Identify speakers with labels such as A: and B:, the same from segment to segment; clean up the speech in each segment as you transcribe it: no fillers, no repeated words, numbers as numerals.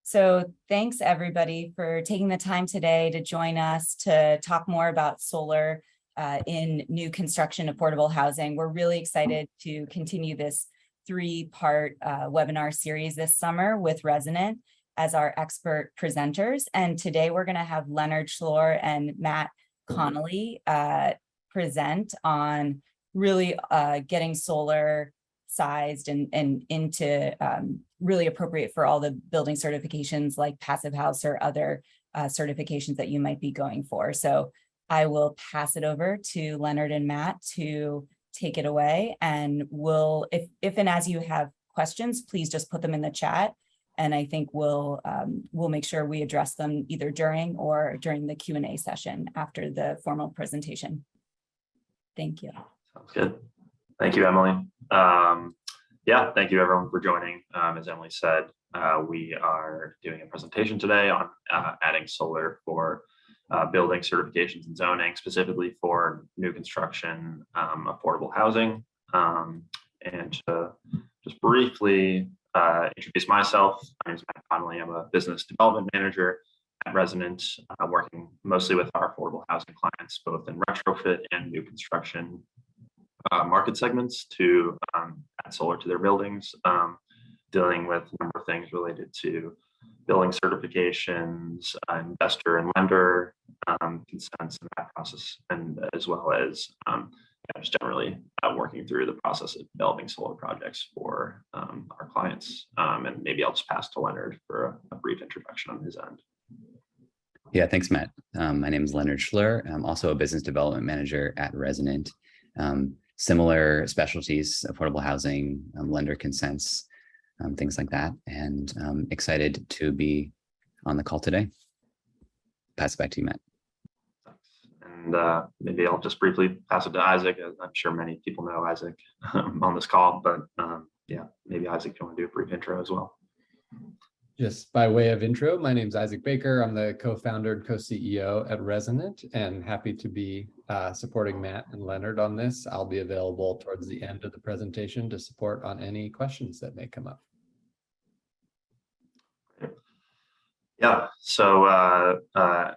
A: So thanks everybody for taking the time today to join us to talk more about solar in new construction affordable housing. We're really excited to continue this three-part webinar series this summer with Resonant as our expert presenters. And today we're going to have Leonard Schlor and Matt Connolly present on really getting solar sized and into really appropriate for all the building certifications like Passive House or other certifications that you might be going for. So I will pass it over to Leonard and Matt to take it away. And we'll, if and as you have questions, please just put them in the chat. And I think we'll make sure we address them either during the Q&A session after the formal presentation. Thank you.
B: Sounds good. Thank you, Emily. Yeah, thank you everyone for joining. As Emily said, we are doing a presentation today on adding solar for building certifications and zoning, specifically for new construction affordable housing. And to just briefly introduce myself, my name is Matt Connolly. I'm a business development manager at Resonant, working mostly with our affordable housing clients, both in retrofit and new construction market segments to add solar to their buildings, dealing with a number of things related to building certifications, investor and lender consents in that process, and as well as just generally working through the process of developing solar projects for our clients. And maybe I'll just pass to Leonard for a brief introduction on his end.
C: Yeah, thanks, Matt. My name is Leonard Schlor. I'm also a business development manager at Resonant. Similar specialties, affordable housing, lender consents, things like that. And excited to be on the call today. Pass it back to you, Matt.
B: Thanks. And maybe I'll just briefly pass it to Isaac. I'm sure many people know Isaac on this call, but yeah, maybe Isaac, you want to do a brief intro as well?
D: Just by way of intro, my name is Isaac Baker. I'm the co-founder and co-CEO at Resonant, and happy to be supporting Matt and Leonard on this. I'll be available towards the end of the presentation to support on any questions that may come up.
B: Yeah, so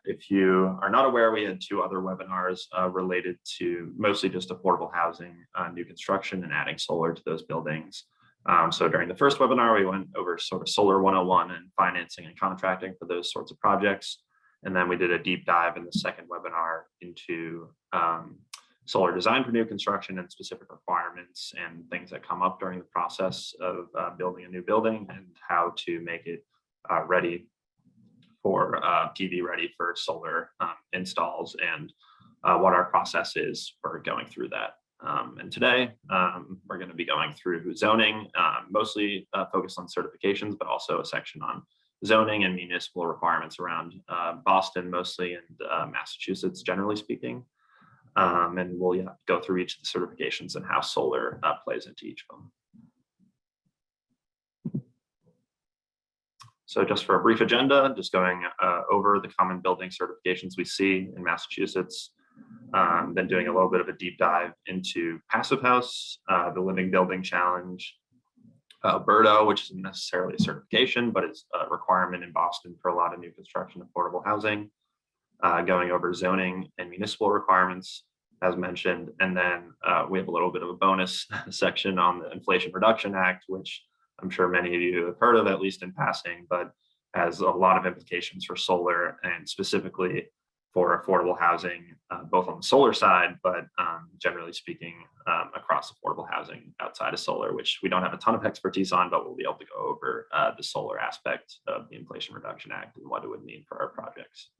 B: if you are not aware, we had two other webinars related to mostly just affordable housing, new construction, and adding solar to those buildings. So during the first webinar, we went over sort of Solar 101 and financing and contracting for those sorts of projects. And then we did a deep dive in the second webinar into solar design for new construction and specific requirements and things that come up during the process of building a new building and how to make it ready for PV ready for solar installs and what our process is for going through that. And today we're going to be going through zoning, mostly focused on certifications, but also a section on zoning and municipal requirements around Boston mostly and Massachusetts, generally speaking. And we'll go through each of the certifications and how solar plays into each of them. So just for a brief agenda, just going over the common building certifications we see in Massachusetts. Then doing a little bit of a deep dive into Passive House, the Living Building Challenge, BERDO, which isn't necessarily a certification, but it's a requirement in Boston for a lot of new construction affordable housing, going over zoning and municipal requirements, as mentioned. And then we have a little bit of a bonus section on the Inflation Reduction Act, which I'm sure many of you have heard of, at least in passing, but has a lot of implications for solar and specifically for affordable housing, both on the solar side, but generally speaking, across affordable housing outside of solar, which we don't have a ton of expertise on, but we'll be able to go over the solar aspect of the Inflation Reduction Act and what it would mean for our projects.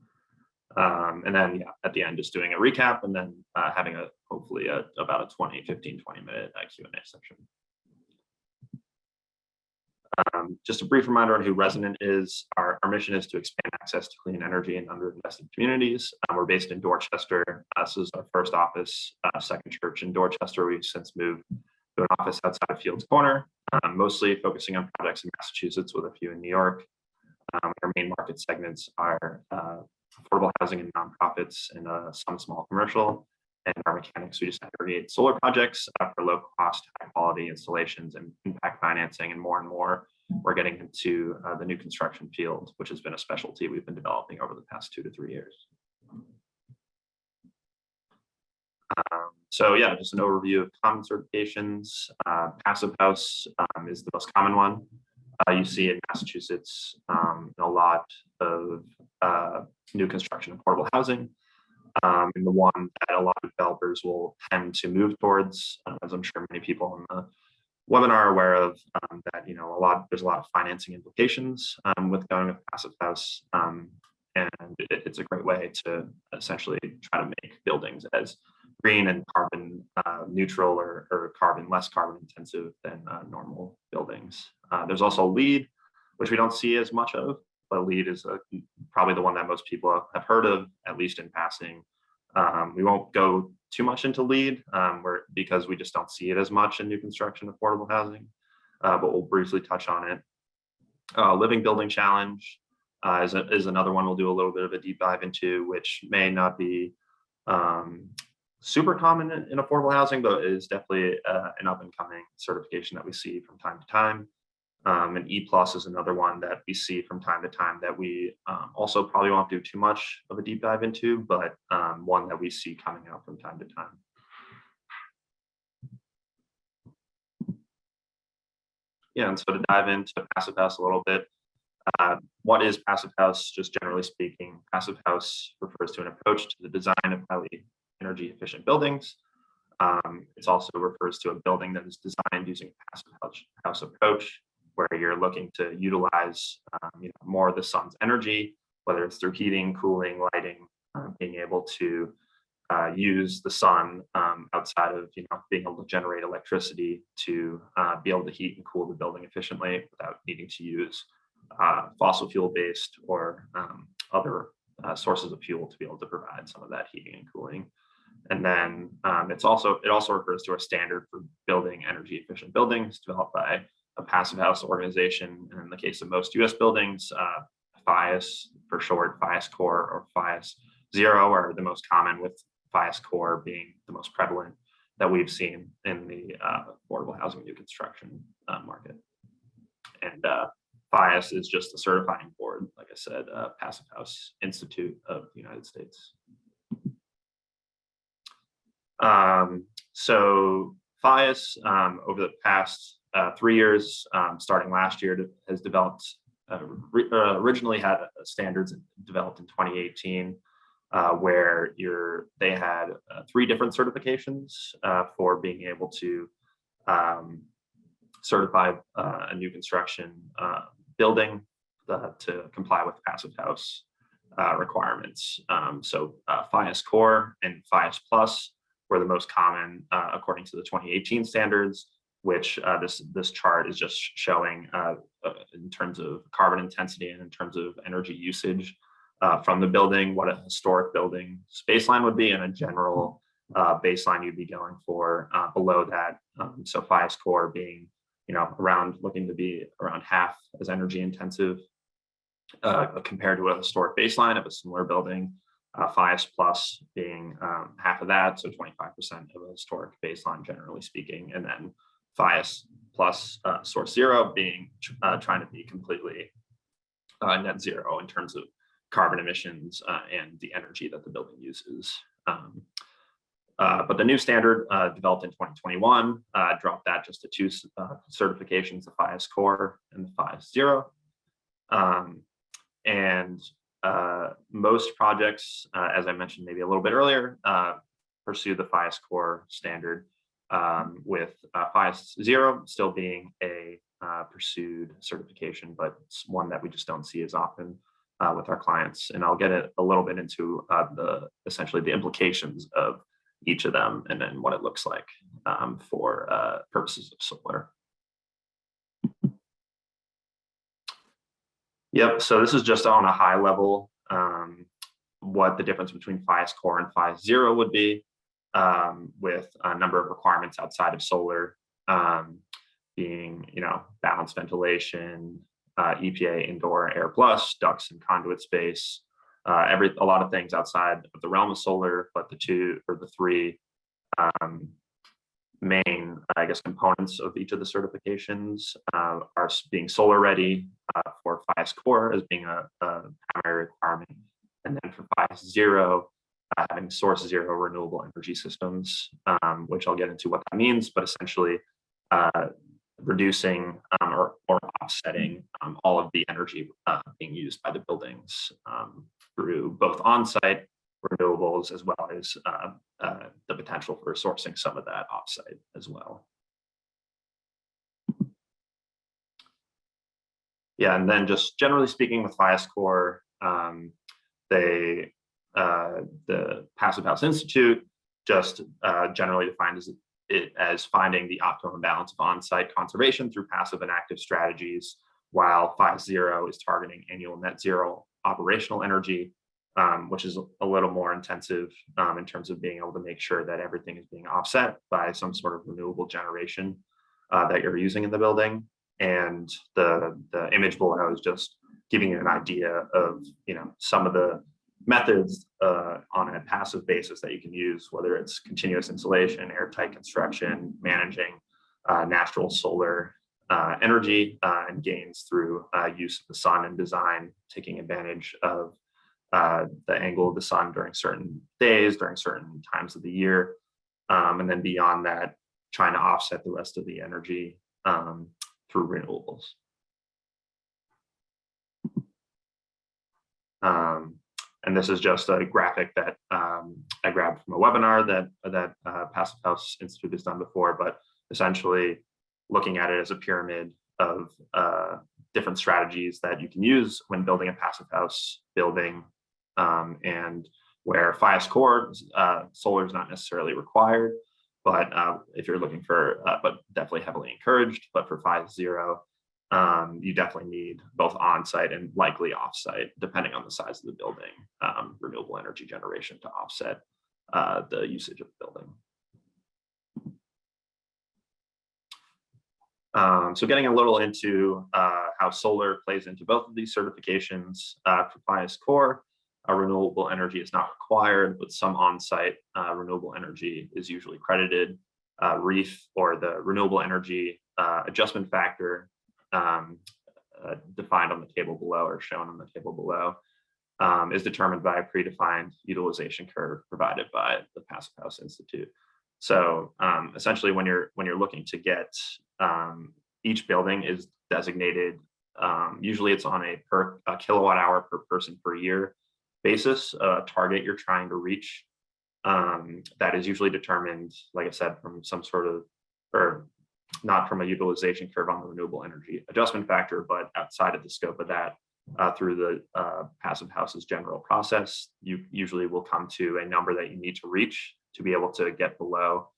B: And then at the end, just doing a recap and then having hopefully about a 20 minute Q&A section. Just a brief reminder on who Resonant is. Our mission is to expand access to clean energy in underinvested communities. We're based in Dorchester. This is our first office, second church in Dorchester. We've since moved to an office outside of Fields Corner, mostly focusing on projects in Massachusetts with a few in New York. Our main market segments are affordable housing and nonprofits and some small commercial. And our mechanics, we just aggregate solar projects for low cost, high quality installations and impact financing and more we're getting into the new construction field, which has been a specialty we've been developing over the past 2 to 3 years. So yeah, just an overview of common certifications. Passive house is the most common one. You see in Massachusetts a lot of new construction affordable housing, and the one that a lot of developers will tend to move towards, as I'm sure many people in the webinar are aware of, that there's a lot of financing implications with going with passive house, and it's a great way to essentially try to make buildings as green and carbon neutral or less carbon intensive than normal buildings. There's also LEED, which we don't see as much of, but LEED is probably the one that most people have heard of, at least in passing. We won't go too much into LEED because we just don't see it as much in new construction affordable housing, but we'll briefly touch on it. Living Building Challenge is another one we'll do a little bit of a deep dive into, which may not be super common in affordable housing, but is definitely an up and coming certification that we see from time to time. And E+ is another one that we see from time to time that we also probably won't do too much of a deep dive into, but one that we see coming out from time to time. Yeah, and so to dive into passive house a little bit, what is passive house? Just generally speaking, passive house refers to an approach to the design of highly energy efficient buildings. It also refers to a building that is designed using a passive house approach, where you're looking to utilize more of the sun's energy, whether it's through heating, cooling, lighting, being able to use the sun outside of being able to generate electricity to be able to heat and cool the building efficiently without needing to use fossil fuel based or other sources of fuel to be able to provide some of that heating and cooling. And then it also refers to a standard for building energy efficient buildings developed by a passive house organization. And in the case of most US buildings, PHIUS for short, PHIUS Core or PHIUS Zero are the most common, with PHIUS Core being the most prevalent that we've seen in the affordable housing new construction market. And PHIUS is just a certifying board, like I said, Passive House Institute of the United States. So PHIUS over the past 3 years, starting last year, has developed, originally had standards developed in 2018, where they had 3 different certifications for being able to certify a new construction building to comply with passive house requirements. So PHIUS Core and PHIUS Plus were the most common according to the 2018 standards, which this chart is just showing in terms of carbon intensity and in terms of energy usage from the building, what a historic building baseline would be, and a general baseline you'd be going for below that. So PHIUS Core being looking to be around half as energy intensive compared to a historic baseline of a similar building. PHIUS Plus being half of that, so 25% of a historic baseline, generally speaking, and then PHIUS Plus Source Zero being trying to be completely net zero in terms of carbon emissions and the energy that the building uses. But the new standard developed in 2021 dropped that just to 2 certifications, the PHIUS Core and the PHIUS Zero. And most projects, as I mentioned maybe a little bit earlier, pursue the PHIUS Core standard, with PHIUS Zero still being a pursued certification, but it's one that we just don't see as often with our clients. And I'll get a little bit into essentially the implications of each of them and then what it looks like for purposes of solar. Yep, so this is just on a high level what the difference between PHIUS Core and PHIUS Zero would be, with a number of requirements outside of solar, being balanced ventilation, EPA indoor air plus, ducts and conduit space, a lot of things outside of the realm of solar, but the 3 main, I guess, components of each of the certifications are being solar ready for PHIUS Core as being a primary requirement. And then for PHIUS Zero, having source zero renewable energy systems, which I'll get into what that means, but essentially reducing or offsetting all of the energy being used by the buildings through both on-site renewables as well as the potential for sourcing some of that offsite as well. Yeah, and then just generally speaking with PHIUS Core, the Passive House Institute just generally defines it as finding the optimum balance of on-site conservation through passive and active strategies, while PHIUS Zero is targeting annual net zero operational energy, which is a little more intensive in terms of being able to make sure that everything is being offset by some sort of renewable generation that you're using in the building. And the image below is just giving you an idea of, some of the methods on a passive basis that you can use, whether it's continuous insulation, airtight construction, managing natural solar energy and gains through use of the sun and design, taking advantage of the angle of the sun during certain days, during certain times of the year. And then beyond that, trying to offset the rest of the energy through renewables. And this is just a graphic that I grabbed from a webinar that Passive House Institute has done before, but essentially looking at it as a pyramid of different strategies that you can use when building a passive house building, and where PHIUS Core solar is not necessarily required, but if you're looking for, but definitely heavily encouraged, but for PHIUS Zero, you definitely need both on-site and likely off-site, depending on the size of the building, renewable energy generation to offset the usage of the building. So getting a little into how solar plays into both of these certifications. For PHIUS Core, renewable energy is not required, but some on-site renewable energy is usually credited. REEF, or the renewable energy adjustment factor, defined on the table below or shown on the table below, is determined by a predefined utilization curve provided by the Passive House Institute. So essentially, when you're looking to get, each building is designated, usually it's on a per kilowatt hour per person per year basis, target you're trying to reach. That is usually determined, like I said, from some sort of, or not from a utilization curve on the renewable energy adjustment factor, but outside of the scope of that, through the Passive House's general process, you usually will come to a number that you need to reach to be able to get below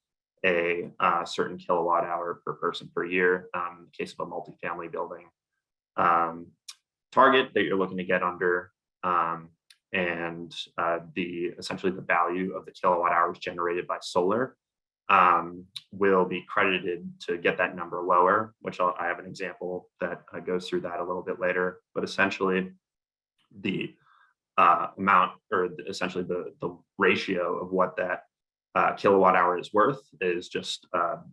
B: a certain kilowatt hour per person per year. In the case of a multifamily building, target that you're looking to get under, and essentially the value of the kilowatt hours generated by solar will be credited to get that number lower, which I have an example that goes through that a little bit later. But essentially, the amount, or essentially the ratio of what that kilowatt hour is worth is just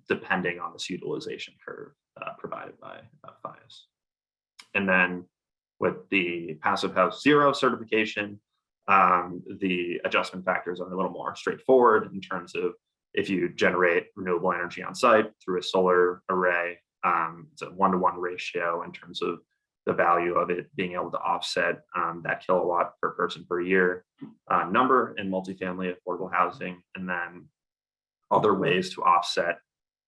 B: depending on this utilization curve provided by PHIUS. And then with the Passive House Zero certification, the adjustment factors are a little more straightforward in terms of, if you generate renewable energy on site through a solar array, it's a 1-to-1 ratio in terms of the value of it being able to offset that kilowatt per person per year number in multifamily affordable housing. And then other ways to offset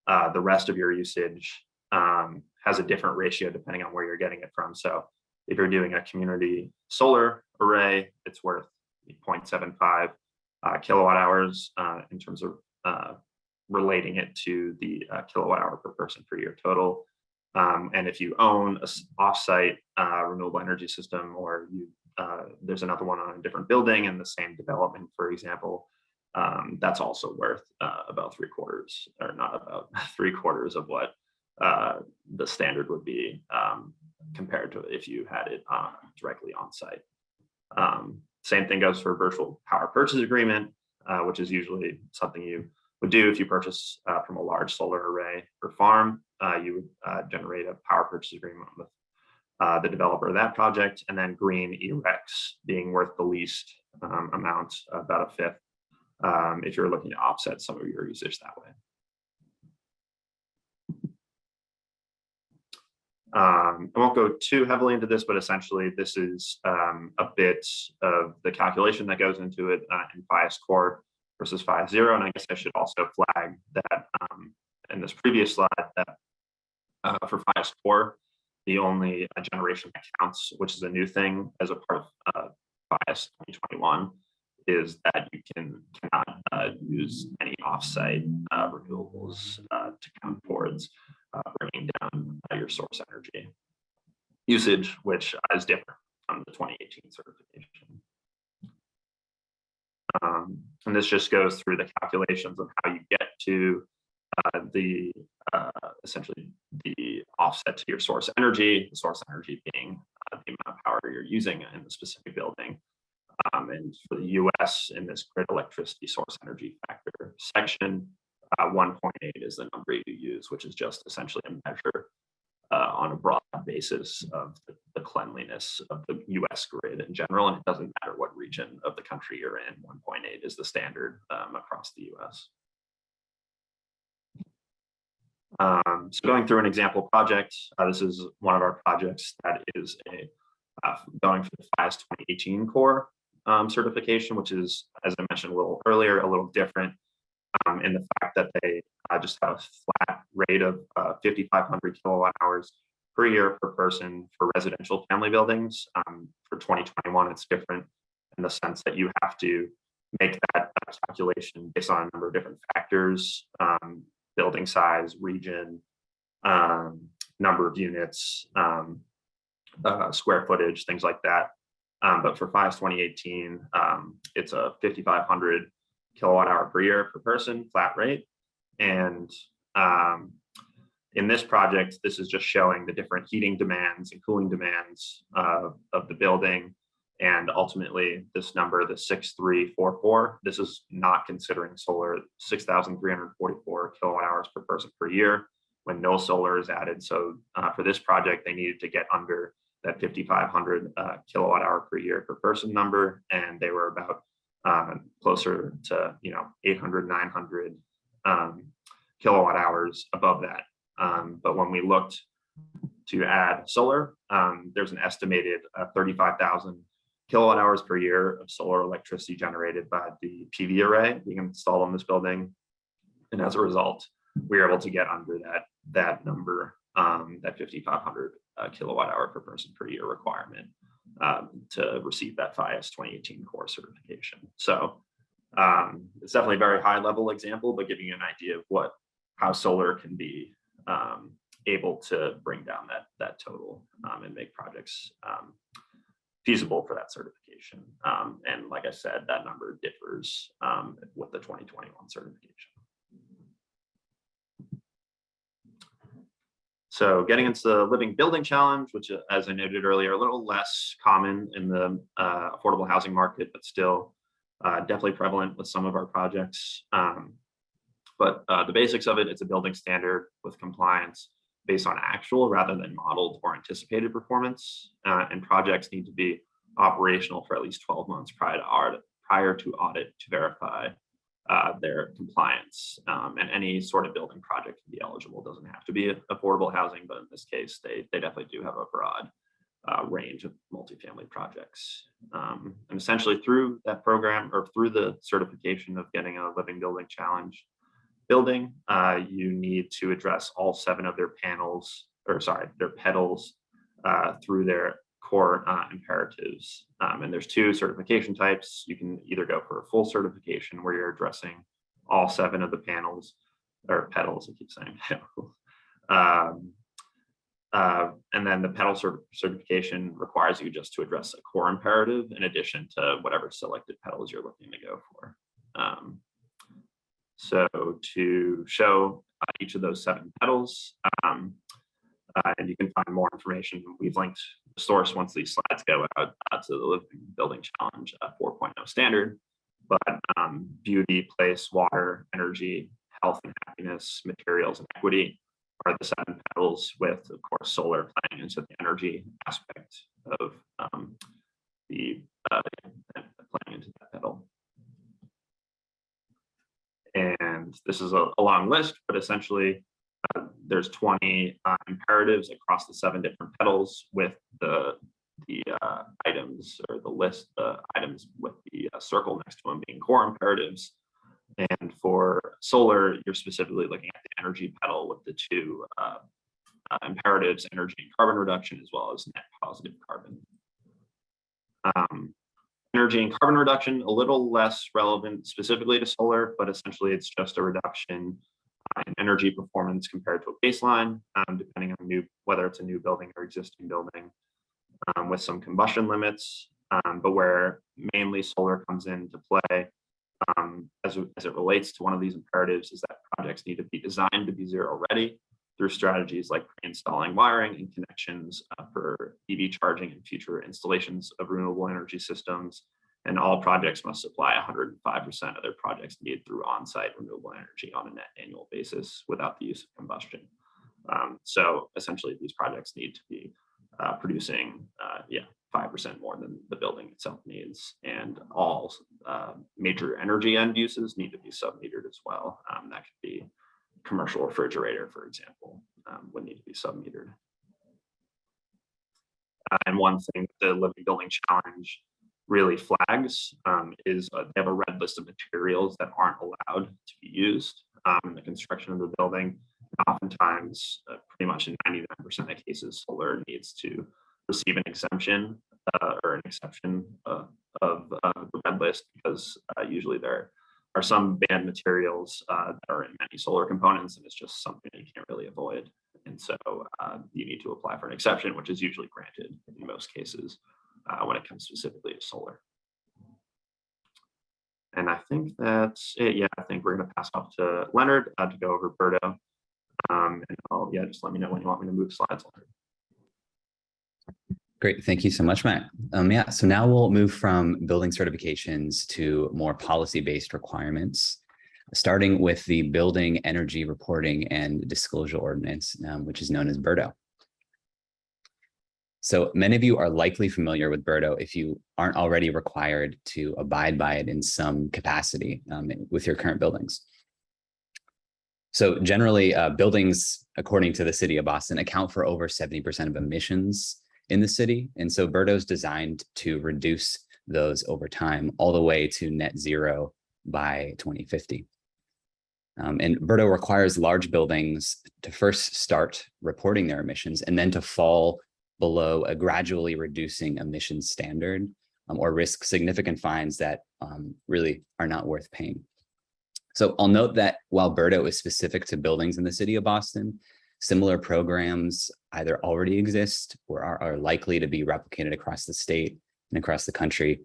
B: the rest of your usage has a different ratio depending on where you're getting it from. So if you're doing a community solar array, it's worth 0.75 kilowatt hours in terms of relating it to the kilowatt hour per person per year total. And if you own an offsite renewable energy system, or there's another one on a different building in the same development, for example, that's also worth about 3/4, or not about 3/4 of what the standard would be compared to if you had it directly on site. Same thing goes for virtual power purchase agreement, which is usually something you would do if you purchase from a large solar array or farm. You would generate a power purchase agreement with the developer of that project, and then green ERECs being worth the least amount, about a fifth, if you're looking to offset some of your usage that way. I won't go too heavily into this, but essentially this is a bit of the calculation that goes into it in PHIUS Core versus PHIUS Zero. And I guess I should also flag that in this previous slide that for PHIUS Core, the only generation that counts, which is a new thing as a part of PHIUS 2021, is that you cannot use any offsite renewables to count towards bringing down your source energy usage, which is different from the 2018 certification. And this just goes through the calculations of how you get to essentially the offset to your source energy, the source energy being the amount of power you're using in the specific building. And for the US, in this grid electricity source energy factor section, 1.8 is the number you use, which is just essentially a measure on a broad basis of the cleanliness of the US grid in general. And it doesn't matter what region of the country you're in, 1.8 is the standard across the US. So going through an example project, this is one of our projects that is going for the PHIUS 2018 core certification, which is, as I mentioned a little earlier, a little different in the fact that they just have a flat rate of 5,500 kilowatt hours per year per person for residential family buildings. For 2021, it's different in the sense that you have to make that calculation based on a number of different factors, building size, region, number of units, square footage, things like that. But for PHIUS 2018, it's a 5,500 kilowatt hour per year per person flat rate. And in this project, this is just showing the different heating demands and cooling demands of the building. And ultimately, this number, the 6,344, this is not considering solar, 6,344 kilowatt hours per person per year when no solar is added. So for this project, they needed to get under that 5,500 kilowatt hour per year per person number, and they were about closer to 800, 900 kilowatt hours above that. But when we looked to add solar, there's an estimated 35,000 kilowatt hours per year of solar electricity generated by the PV array being installed on this building. And as a result, we were able to get under that number, that 5,500 kilowatt hour per person per year requirement to receive that PHIUS 2018 core certification. So it's definitely a very high level example, but giving you an idea of how solar can be able to bring down that total and make projects feasible for that certification. And like I said, that number differs with the 2021 certification. So getting into the living building challenge, which, as I noted earlier, a little less common in the affordable housing market, but still definitely prevalent with some of our projects. But the basics of it, it's a building standard with compliance based on actual rather than modeled or anticipated performance. And projects need to be operational for at least 12 months prior to audit to verify their compliance. And any sort of building project can be eligible. It doesn't have to be affordable housing, but in this case, they definitely do have a broad range of multifamily projects. And essentially through that program or through the certification of getting a living building challenge building, you need to address all 7 of their their petals through their core imperatives. And there's 2 certification types. You can either go for a full certification where you're addressing all 7 of the panels or petals, I keep saying petals. And then the petal certification requires you just to address a core imperative in addition to whatever selected petals you're looking to go for. So to show each of those 7 petals, and you can find more information. We've linked the source once these slides go out to the Living Building Challenge 4.0 standard. but beauty, place, water, energy, health and happiness, materials, and equity are the 7 petals, with, of course, solar playing into the energy aspect of playing into that petal. And this is a long list, but essentially there's 20 imperatives across the 7 different petals, with the items, or the list items with the circle next to them, being core imperatives. And for solar, you're specifically looking at the energy petal with the 2 imperatives, energy and carbon reduction, as well as net positive carbon. Energy and carbon reduction, a little less relevant specifically to solar, but essentially it's just a reduction in energy performance compared to a baseline, depending on whether it's a new building or existing building, with some combustion limits. But where mainly solar comes into play, as it relates to one of these imperatives, is that projects need to be designed to be zero ready through strategies like pre-installing wiring and connections for EV charging and future installations of renewable energy systems. And all projects must supply 105% of their projects needed through on-site renewable energy on a net annual basis without the use of combustion. So essentially, these projects need to be producing 5% more than the building itself needs, and all major energy end uses need to be sub-metered as well. That could be commercial refrigerator, for example, would need to be sub-metered. And one thing the Living Building Challenge really flags is they have a red list of materials that aren't allowed to be used in the construction of the building. Oftentimes, pretty much in 99% of cases, solar needs to receive an exemption or an exception of the red list, because usually there are some banned materials that are in many solar components, and it's just something you can't really avoid. And so you need to apply for an exception, which is usually granted in most cases when it comes specifically to solar. And I think that's it. Yeah, I think we're going to pass off to Leonard to go over BERDO. And just let me know when you want me to move slides, Leonard.
C: Great. Thank you so much, Matt. So now we'll move from building certifications to more policy-based requirements, starting with the Building Energy Reporting and Disclosure Ordinance, which is known as BERDO. So many of you are likely familiar with BERDO if you aren't already required to abide by it in some capacity with your current buildings. So generally, buildings, according to the city of Boston, account for over 70% of emissions in the city. And so BERDO is designed to reduce those over time, all the way to net zero by 2050. And BERDO requires large buildings to first start reporting their emissions and then to fall below a gradually reducing emissions standard, or risk significant fines that really are not worth paying. So I'll note that while BERDO is specific to buildings in the city of Boston, similar programs either already exist or are likely to be replicated across the state and across the country,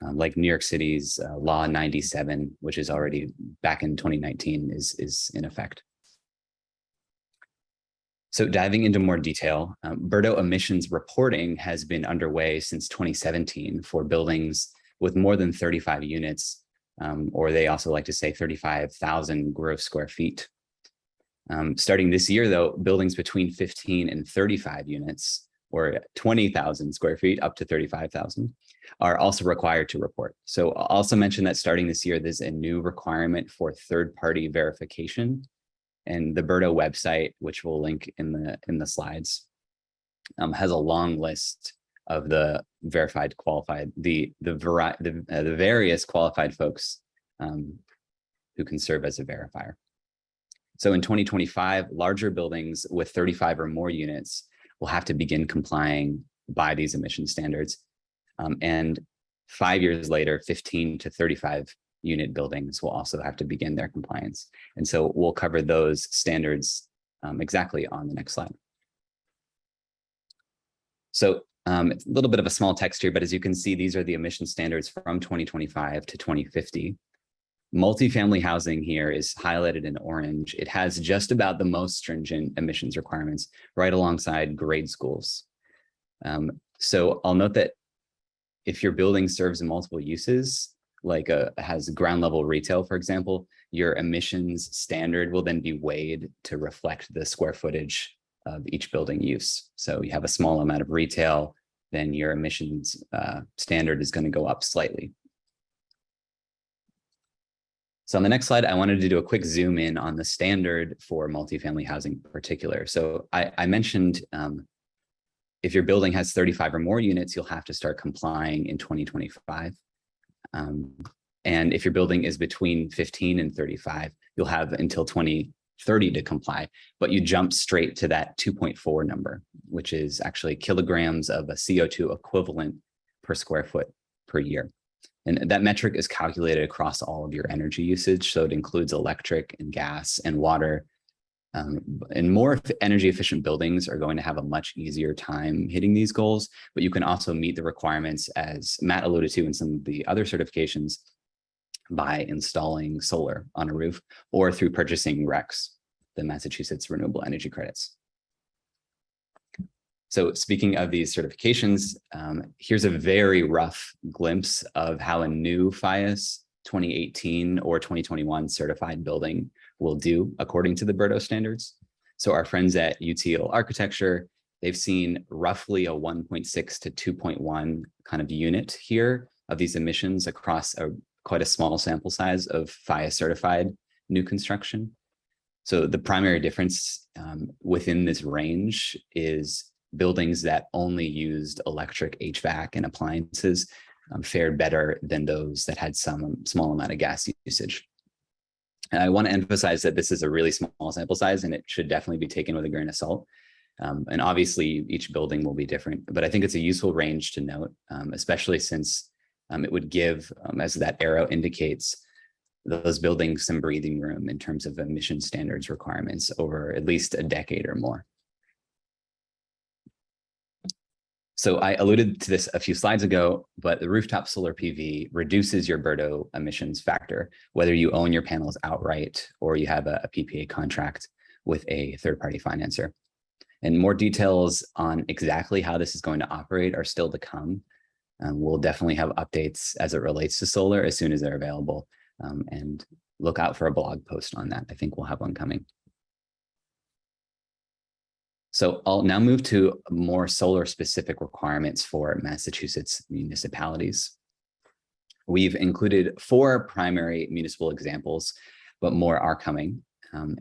C: like New York City's Law 97, which is already back in 2019, is in effect. So diving into more detail, BERDO emissions reporting has been underway since 2017 for buildings with more than 35 units, or they also like to say 35,000 gross square feet. Starting this year, though, buildings between 15 and 35 units, or 20,000 square feet up to 35,000, are also required to report. So I'll also mention that starting this year, there's a new requirement for third-party verification. And the BERDO website, which we'll link in the slides, has a long list of the verified qualified, the various qualified folks who can serve as a verifier. So in 2025, larger buildings with 35 or more units will have to begin complying by these emission standards. And 5 years later, 15 to 35 unit buildings will also have to begin their compliance. And so we'll cover those standards exactly on the next slide. So it's a little bit of a small text here, but as you can see, these are the emission standards from 2025 to 2050. Multifamily housing here is highlighted in orange. It has just about the most stringent emissions requirements right alongside grade schools. So I'll note that if your building serves multiple uses, like has ground level retail, for example, your emissions standard will then be weighed to reflect the square footage of each building use. So you have a small amount of retail, then your emissions standard is going to go up slightly. So on the next slide, I wanted to do a quick zoom in on the standard for multifamily housing in particular. So I mentioned if your building has 35 or more units, you'll have to start complying in 2025. And if your building is between 15 and 35, you'll have until 2030 to comply, but you jump straight to that 2.4 number, which is actually kilograms of a CO2 equivalent per square foot per year. And that metric is calculated across all of your energy usage. So it includes electric and gas and water. And more energy efficient buildings are going to have a much easier time hitting these goals, but you can also meet the requirements, as Matt alluded to in some of the other certifications, by installing solar on a roof or through purchasing RECs, the Massachusetts Renewable Energy Credits. So speaking of these certifications, here's a very rough glimpse of how a new PHIUS 2018 or 2021 certified building will do according to the BERDO standards. So our friends at UTL Architecture, they've seen roughly a 1.6 to 2.1 kind of unit here of these emissions across quite a small sample size of PHIUS certified new construction. So the primary difference within this range is buildings that only used electric HVAC and appliances fared better than those that had some small amount of gas usage. And I want to emphasize that this is a really small sample size and it should definitely be taken with a grain of salt. And obviously each building will be different, but I think it's a useful range to note, especially since it would give, as that arrow indicates, those buildings some breathing room in terms of emission standards requirements over at least a decade or more. So I alluded to this a few slides ago, but the rooftop solar PV reduces your BERDO emissions factor, whether you own your panels outright or you have a PPA contract with a third-party financer. And more details on exactly how this is going to operate are still to come. We'll definitely have updates as it relates to solar as soon as they're available, and look out for a blog post on that. I think we'll have one coming. So I'll now move to more solar specific requirements for Massachusetts municipalities. We've included 4 primary municipal examples, but more are coming.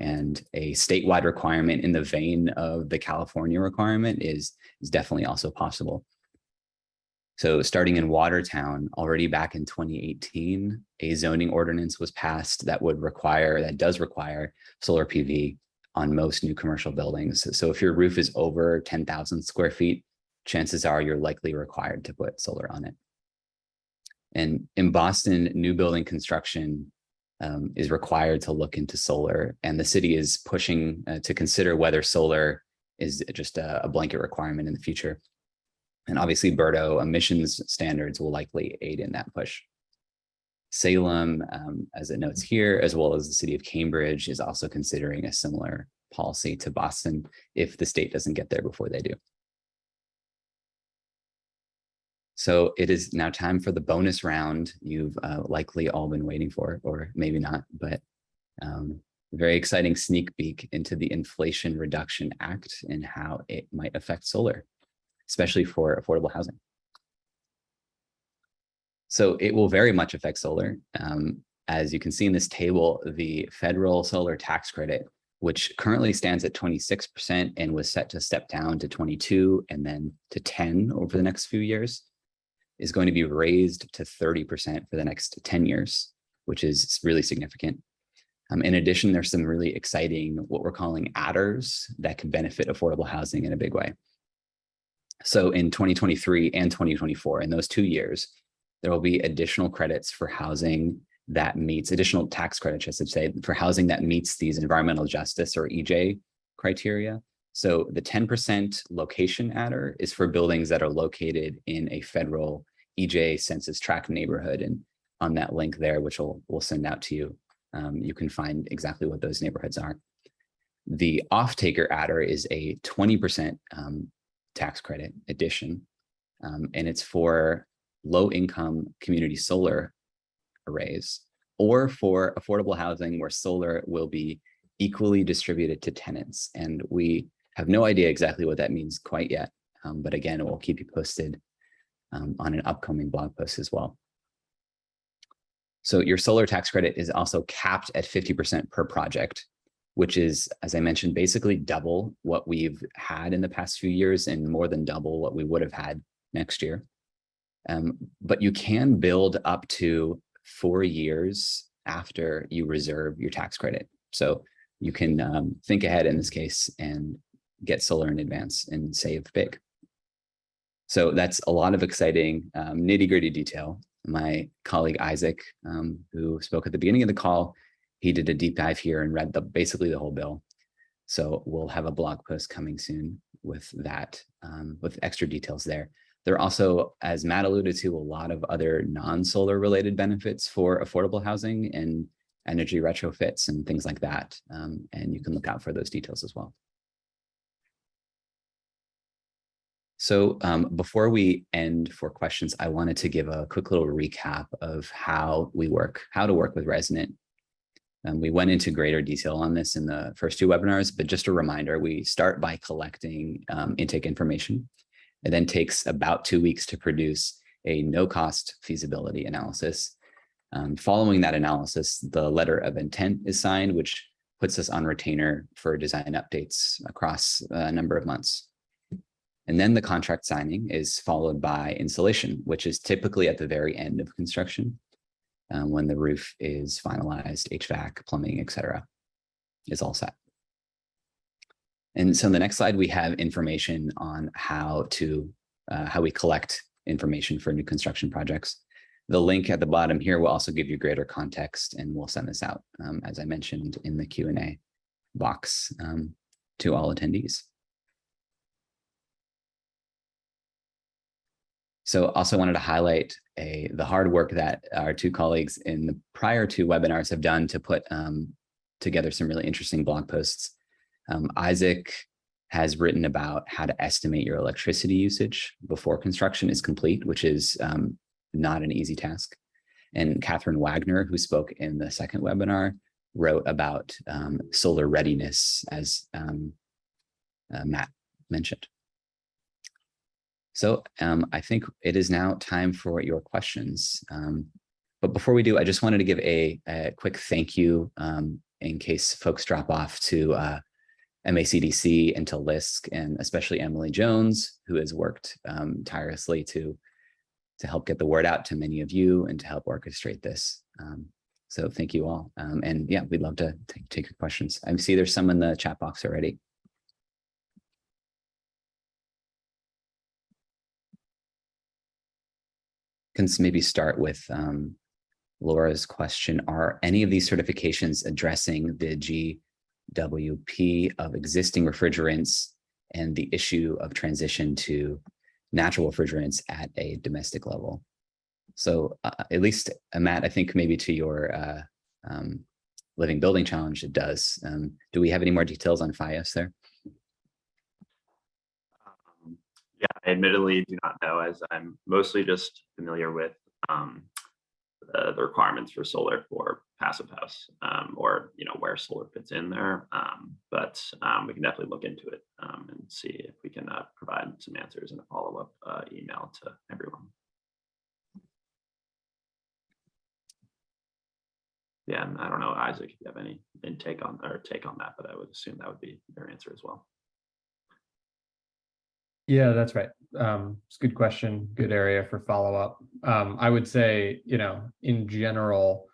C: And a statewide requirement in the vein of the California requirement is definitely also possible. So starting in Watertown, already back in 2018, a zoning ordinance was passed that does require solar PV on most new commercial buildings. So if your roof is over 10,000 square feet, chances are you're likely required to put solar on it. And in Boston, new building construction is required to look into solar, and the city is pushing to consider whether solar is just a blanket requirement in the future. And obviously BERDO emissions standards will likely aid in that push. Salem, as it notes here, as well as the city of Cambridge, is also considering a similar policy to Boston if the state doesn't get there before they do. So it is now time for the bonus round you've likely all been waiting for, or maybe not, but a very exciting sneak peek into the Inflation Reduction Act and how it might affect solar, especially for affordable housing. So it will very much affect solar. As you can see in this table, the federal solar tax credit, which currently stands at 26% and was set to step down to 22 and then to 10 over the next few years, is going to be raised to 30% for the next 10 years, which is really significant. In addition, there's some really exciting, what we're calling adders that could benefit affordable housing in a big way. So in 2023 and 2024, in those 2 years, there will be additional credits for housing that meets, additional tax credits, I should say, for housing that meets these environmental justice or EJ criteria. So the 10% location adder is for buildings that are located in a federal EJ census tract neighborhood. And on that link there, which we'll send out to you, you can find exactly what those neighborhoods are. The off-taker adder is a 20% tax credit addition, and it's for low-income community solar arrays, or for affordable housing where solar will be equally distributed to tenants. And we have no idea exactly what that means quite yet. But again, we'll keep you posted on an upcoming blog post as well. So your solar tax credit is also capped at 50% per project, which is, as I mentioned, basically double what we've had in the past few years and more than double what we would have had next year. But you can build up to 4 years after you reserve your tax credit. So you can think ahead in this case and get solar in advance and save big. So that's a lot of exciting nitty-gritty detail. My colleague Isaac, who spoke at the beginning of the call, he did a deep dive here and read basically the whole bill. So we'll have a blog post coming soon with that, with extra details there. There are also, as Matt alluded to, a lot of other non-solar related benefits for affordable housing and energy retrofits and things like that. And you can look out for those details as well. So before we end for questions, I wanted to give a quick little recap of how to work with Resonant. We went into greater detail on this in the first 2 webinars, but just a reminder, we start by collecting intake information. It then takes about 2 weeks to produce a no-cost feasibility analysis. Following that analysis, the letter of intent is signed, which puts us on retainer for design updates across a number of months. And then the contract signing is followed by installation, which is typically at the very end of construction, when the roof is finalized, HVAC, plumbing, et cetera, is all set. And so on the next slide, we have information on how we collect information for new construction projects. The link at the bottom here will also give you greater context, and we'll send this out, as I mentioned in the Q&A box, to all attendees. So also wanted to highlight the hard work that our 2 colleagues in the prior 2 webinars have done to put together some really interesting blog posts. Isaac has written about how to estimate your electricity usage before construction is complete, which is not an easy task. And Catherine Wagner, who spoke in the second webinar, wrote about solar readiness, as Matt mentioned. So I think it is now time for your questions. But before we do, I just wanted to give a quick thank you in case folks drop off to MACDC and to LISC, and especially Emily Jones, who has worked tirelessly to help get the word out to many of you and to help orchestrate this. So thank you all. And yeah, we'd love to take your questions. I see there's some in the chat box already. Can maybe start with Laura's question. Are any of these certifications addressing the GWP of existing refrigerants and the issue of transition to natural refrigerants at a domestic level? So at least, Matt, I think maybe to your living building challenge, it does. Do we have any more details on PHIUS there?
B: Yeah, I admittedly do not know, as I'm mostly just familiar with the requirements for solar for passive house, or where solar fits in there. But we can definitely look into it and see if we can provide some answers in a follow-up email to everyone. Yeah, and I don't know, Isaac, if you have any take on that, but I would assume that would be their answer as well.
D: Yeah, that's right. It's a good question, good area for follow-up. I would say, in general,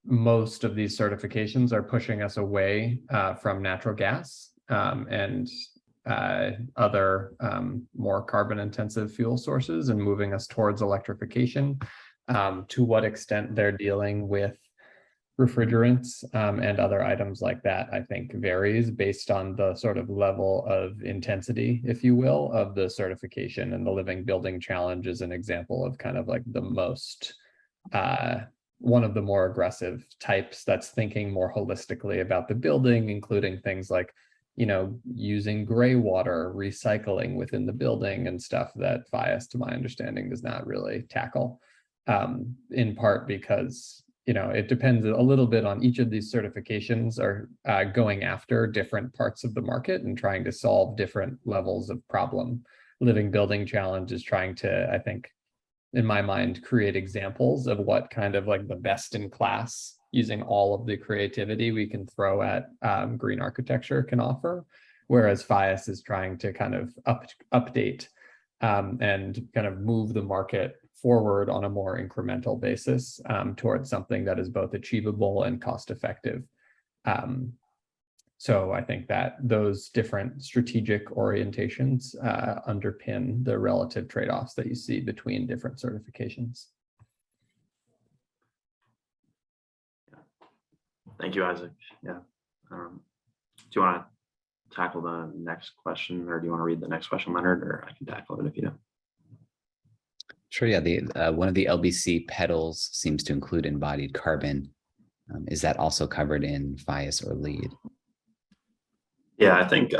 D: most of these certifications are pushing us away from natural gas and other more carbon-intensive fuel sources and moving us towards electrification. To what extent they're dealing with refrigerants and other items like that, I think varies based on the sort of level of intensity, if you will, of the certification. And the living building challenge is an example of kind of like the most, one of the more aggressive types that's thinking more holistically about the building, including things like, using gray water, recycling within the building and stuff that PHIUS, to my understanding, does not really tackle. in part because, it depends a little bit on each of these certifications are going after different parts of the market and trying to solve different levels of problem. Living Building Challenge is trying to, I think, in my mind, create examples of what kind of like the best in class using all of the creativity we can throw at green architecture can offer. Whereas PHIUS is trying to kind of update and kind of move the market forward on a more incremental basis towards something that is both achievable and cost effective. So I think that those different strategic orientations underpin the relative trade-offs that you see between different certifications.
B: Thank you, Isaac. Yeah. Do you want to tackle the next question, or do you want to read the next question, Leonard, or I can tackle it if you do?
C: Sure, yeah. One of the LBC petals seems to include embodied carbon. Is that also covered in PHIUS or LEED?
B: Yeah, I think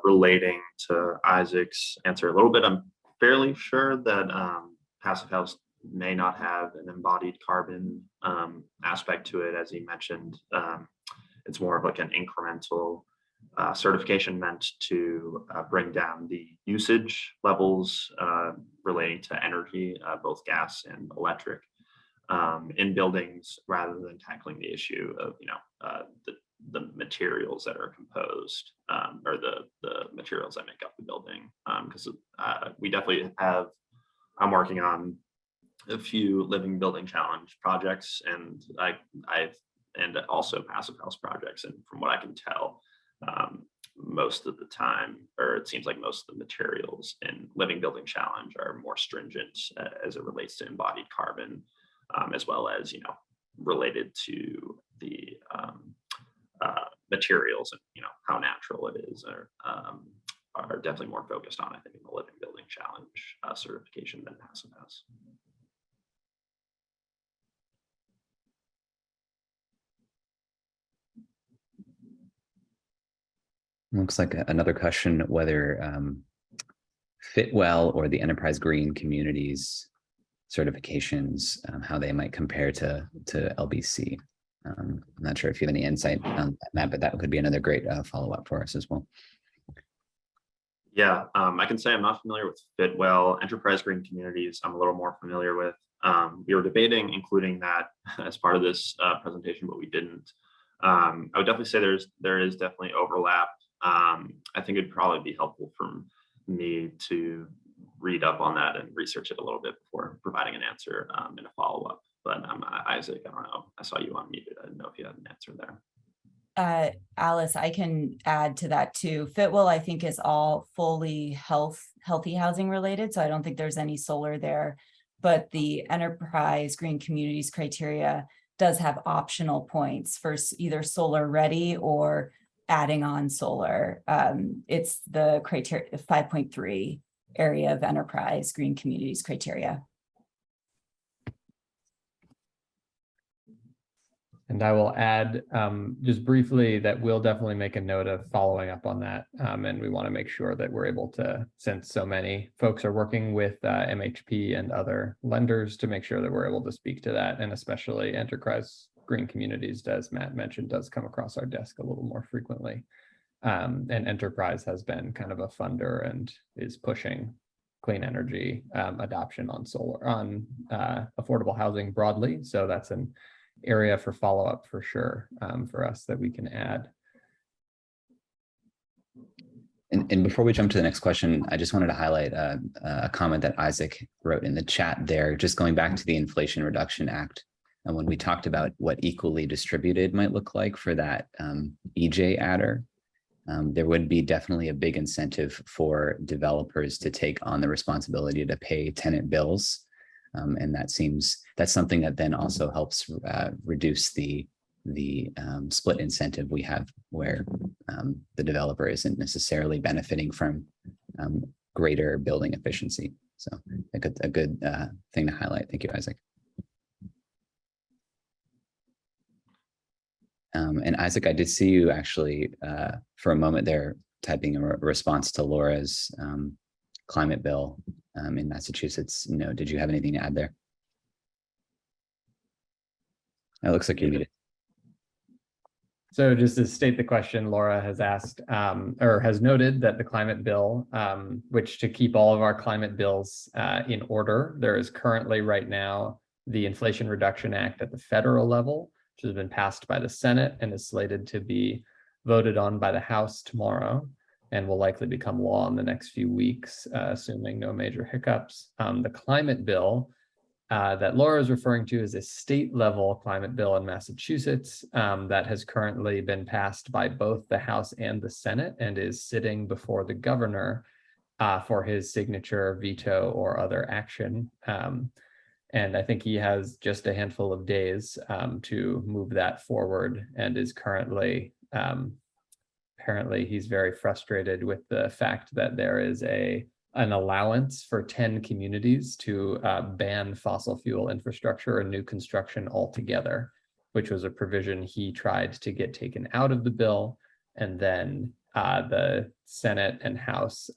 B: relating to Isaac's answer a little bit, I'm fairly sure that Passive House may not have an embodied carbon aspect to it. As he mentioned, it's more of like an incremental certification meant to bring down the usage levels relating to energy, both gas and electric, in buildings, rather than tackling the issue of the materials that are composed or the materials that make up the building. Because we definitely have, I'm working on a few Living Building Challenge projects, and and also Passive House projects, and from what I can tell, most of the time, or it seems like most of the materials in Living Building Challenge are more stringent as it relates to embodied carbon, as well as related to the materials and how natural it is, are definitely more focused on, I think, in the Living Building Challenge certification than Passive House.
C: Looks like another question, whether Fitwell or the Enterprise Green Communities certifications, how they might compare to LBC. I'm not sure if you have any insight on that, but that could be another great follow-up for us as well.
B: Yeah, I can say I'm not familiar with Fitwell. Enterprise Green Communities, I'm a little more familiar with. We were debating including that as part of this presentation, but we didn't. I would definitely say there is definitely overlap. I think it'd probably be helpful for me to read up on that and research it a little bit before providing an answer in a follow-up. But Isaac, I don't know. I saw you unmuted. I didn't know if you had an answer there.
A: Alice, I can add to that too. Fitwell, I think, is all fully healthy housing related, so I don't think there's any solar there. But the Enterprise Green Communities criteria does have optional points for either solar ready or adding on solar. It's the criteria 5.3 area of Enterprise Green Communities criteria.
D: And I will add just briefly that we'll definitely make a note of following up on that. And we want to make sure that we're able to, since so many folks are working with MHP and other lenders, to make sure that we're able to speak to that. And especially Enterprise Green Communities, as Matt mentioned, does come across our desk a little more frequently. And Enterprise has been kind of a funder and is pushing clean energy adoption on solar, on affordable housing broadly. So that's an area for follow-up for sure for us that we can add.
C: And before we jump to the next question, I just wanted to highlight a comment that Isaac wrote in the chat there, just going back to the Inflation Reduction Act. And when we talked about what equally distributed might look like for that EJ adder, there would be definitely a big incentive for developers to take on the responsibility to pay tenant bills. And that's something that then also helps reduce the split incentive we have, where the developer isn't necessarily benefiting from greater building efficiency. So a good thing to highlight. Thank you, Isaac. And Isaac, I did see you actually for a moment there typing a response to Laura's climate bill in Massachusetts. Did you have anything to add there? It looks like you're muted.
D: So just to state the question, Laura has asked, or has noted that the climate bill, which to keep all of our climate bills in order, there is currently right now the Inflation Reduction Act at the federal level, which has been passed by the Senate and is slated to be voted on by the House tomorrow and will likely become law in the next few weeks, assuming no major hiccups. The climate bill that Laura is referring to is a state level climate bill in Massachusetts that has currently been passed by both the House and the Senate and is sitting before the governor for his signature, veto, or other action. And I think he has just a handful of days to move that forward and is currently, apparently he's very frustrated with the fact that there is an allowance for 10 communities to ban fossil fuel infrastructure and new construction altogether, which was a provision he tried to get taken out of the bill. And then the Senate and House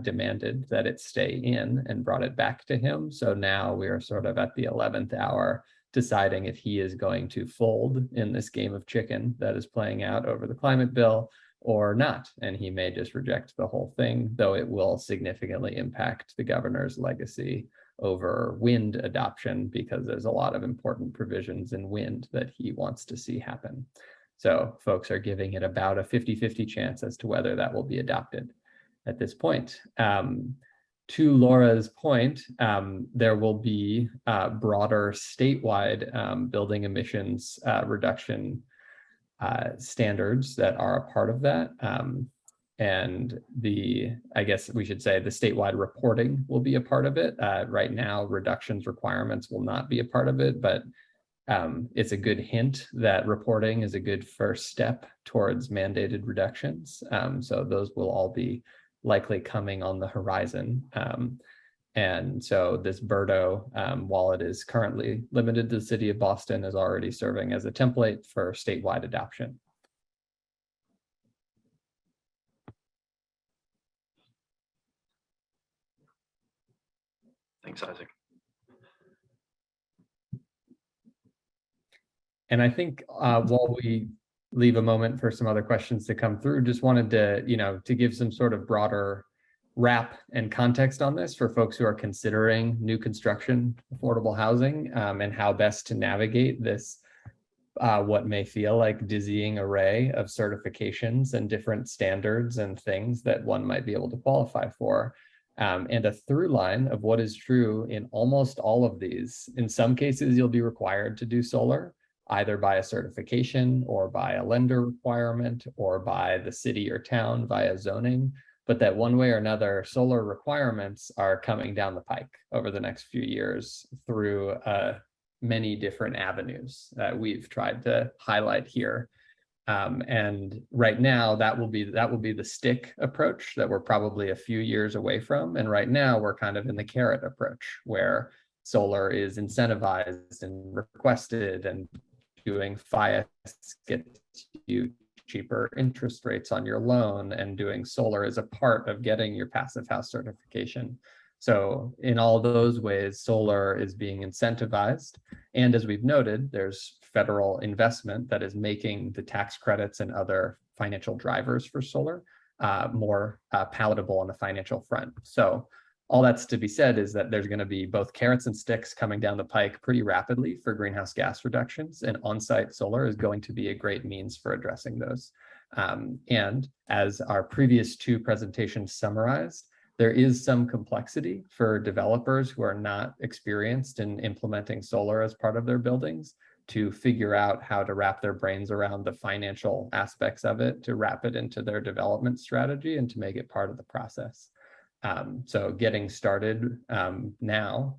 D: demanded that it stay in and brought it back to him. So now we are sort of at the 11th hour deciding if he is going to fold in this game of chicken that is playing out over the climate bill or not. And he may just reject the whole thing, though it will significantly impact the governor's legacy over wind adoption, because there's a lot of important provisions in wind that he wants to see happen. So folks are giving it about a 50-50 chance as to whether that will be adopted at this point. To Laura's point, there will be broader statewide building emissions reduction standards that are a part of that. And I guess we should say the statewide reporting will be a part of it. Right now, reductions requirements will not be a part of it, but it's a good hint that reporting is a good first step towards mandated reductions. So those will all be likely coming on the horizon. And so this BERDO, while it is currently limited to the city of Boston, is already serving as a template for statewide adoption.
B: Thanks, Isaac.
D: And I think while we leave a moment for some other questions to come through, just wanted to, to give some sort of broader wrap and context on this for folks who are considering new construction, affordable housing, and how best to navigate this, what may feel like dizzying array of certifications and different standards and things that one might be able to qualify for. And a through line of what is true in almost all of these. In some cases, you'll be required to do solar, either by a certification or by a lender requirement or by the city or town via zoning. But that one way or another, solar requirements are coming down the pike over the next few years through many different avenues that we've tried to highlight here. And right now, that will be the stick approach that we're probably a few years away from. And right now, we're kind of in the carrot approach, where solar is incentivized and requested, and doing PHIUS gets you cheaper interest rates on your loan, and doing solar is a part of getting your passive house certification. So in all those ways, solar is being incentivized. And as we've noted, there's federal investment that is making the tax credits and other financial drivers for solar more palatable on the financial front. So all that's to be said is that there's going to be both carrots and sticks coming down the pike pretty rapidly for greenhouse gas reductions, and on-site solar is going to be a great means for addressing those. And as our previous two presentations summarized, there is some complexity for developers who are not experienced in implementing solar as part of their buildings to figure out how to wrap their brains around the financial aspects of it, to wrap it into their development strategy, and to make it part of the process. So getting started now,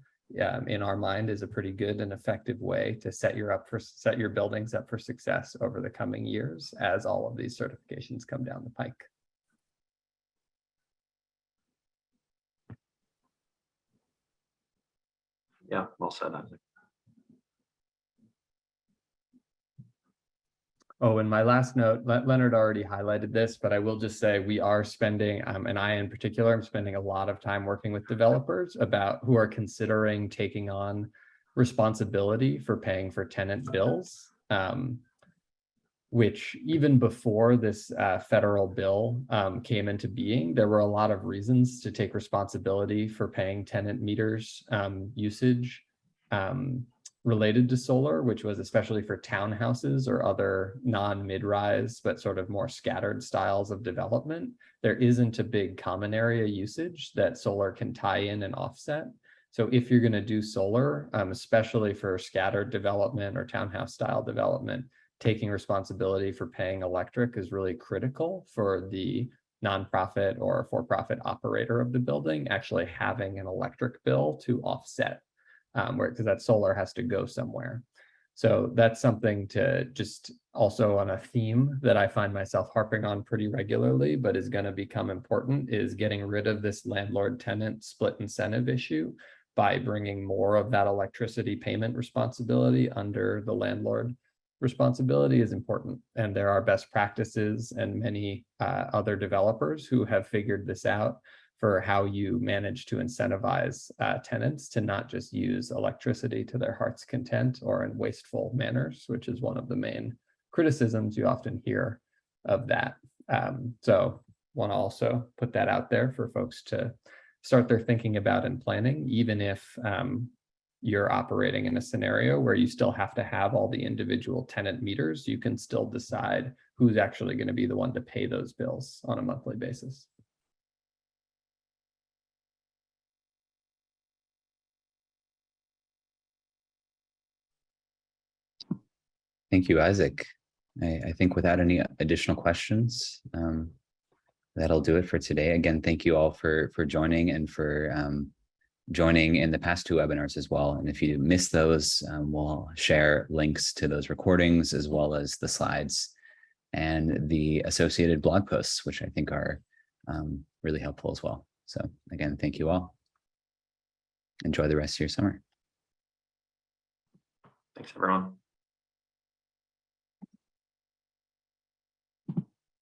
D: in our mind, is a pretty good and effective way to set your buildings up for success over the coming years as all of these certifications come down the pike.
B: Yeah, well said, Isaac.
D: Oh, and my last note, Leonard already highlighted this, but I will just say we are spending, and I in particular, am spending a lot of time working with developers who are considering taking on responsibility for paying for tenant bills. which even before this federal bill came into being, there were a lot of reasons to take responsibility for paying tenant meters usage related to solar, which was especially for townhouses or other non-mid-rise, but sort of more scattered styles of development. There isn't a big common area usage that solar can tie in and offset. So if you're going to do solar, especially for scattered development or townhouse style development, taking responsibility for paying electric is really critical for the nonprofit or for-profit operator of the building actually having an electric bill to offset, because that solar has to go somewhere. So that's something to just also on a theme that I find myself harping on pretty regularly, but is going to become important, is getting rid of this landlord-tenant split incentive issue by bringing more of that electricity payment responsibility under the landlord responsibility is important. And there are best practices and many other developers who have figured this out for how you manage to incentivize tenants to not just use electricity to their heart's content or in wasteful manners, which is one of the main criticisms you often hear of that. So want to also put that out there for folks to start their thinking about and planning, even if you're operating in a scenario where you still have to have all the individual tenant meters, you can still decide who's actually going to be the one to pay those bills on a monthly basis.
C: Thank you, Isaac. I think without any additional questions, that'll do it for today. Again, thank you all for joining and for joining in the past two webinars as well. And if you missed those, we'll share links to those recordings as well as the slides and the associated blog posts, which I think are really helpful as well. So again, thank you all. Enjoy the rest of your summer.
B: Thanks, everyone.